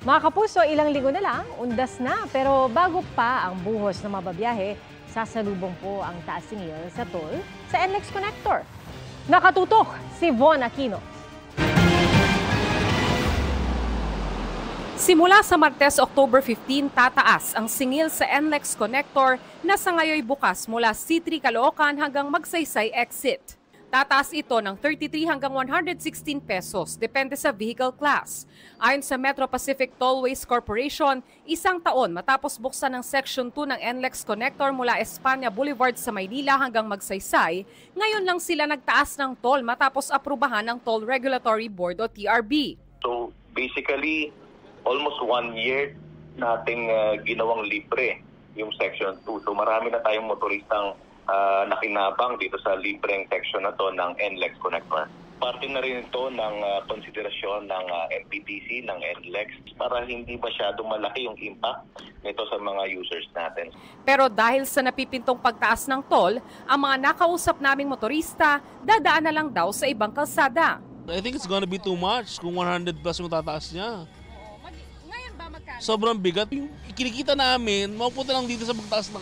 Mga kapuso, ilang linggo na lang, undas na. Pero bago pa ang buhos na mababiyahe, sasalubong po ang taas-singil sa toll sa NLEX Connector. Nakatutok si Von Aquino. Simula sa Martes, October 15, tataas ang singil sa NLEX Connector na sa ngayoy bukas mula C3 Caloocan hanggang Magsaysay Exit. Tataas ito ng 33 hanggang 116 pesos, depende sa vehicle class. Ayon sa Metro Pacific Tollways Corporation, isang taon matapos buksan ng Section 2 ng NLEX Connector mula Espanya Boulevard sa Maynila hanggang Magsaysay, ngayon lang sila nagtaas ng toll matapos aprubahan ng Toll Regulatory Board o TRB. So basically, almost 1 year nating ginawang libre yung Section 2. So marami na tayong motoristang nakinabang dito sa libreng section na to ng NLEX Connector. Parte na rin ito ng konsiderasyon ng MPTC, ng NLEX, para hindi masyadong malaki yung impact nito sa mga users natin. Pero dahil sa napipintong pagtaas ng toll, ang mga nakausap naming motorista, dadaan na lang daw sa ibang kalsada. I think it's gonna be too much kung 100 plus yung tataas niya. Ngayon ba magkano? Sobrang bigat. Yung kinikita namin, mapupunta lang dito sa pagtaas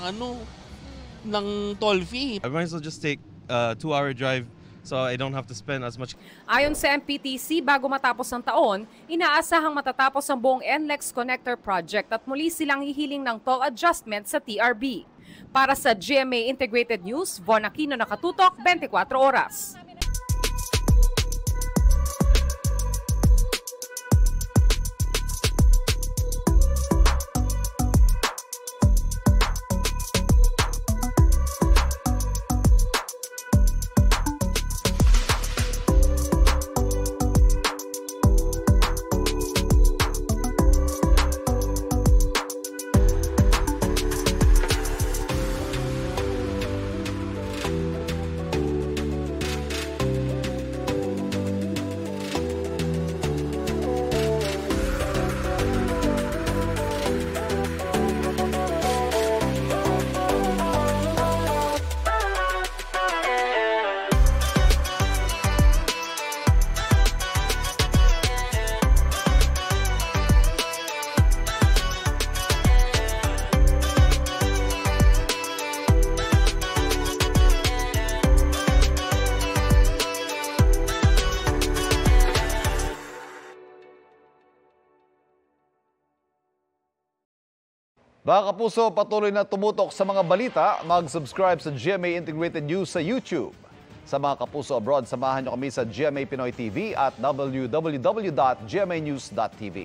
ng toll fee. I might as well just take a 2-hour drive so I don't have to spend as much. Ayon sa MPTC, bago matapos ang taon, inaasahang matatapos ang buong NLEX Connector project at muli silang hihiling ng toll adjustment sa TRB. Para sa GMA Integrated News, Von Aquino, nakatutok, 24 oras. Mga kapuso, patuloy na tumutok sa mga balita. Mag-subscribe sa GMA Integrated News sa YouTube. Sa mga kapuso abroad, samahan niyo kami sa GMA Pinoy TV at www.gmanews.tv.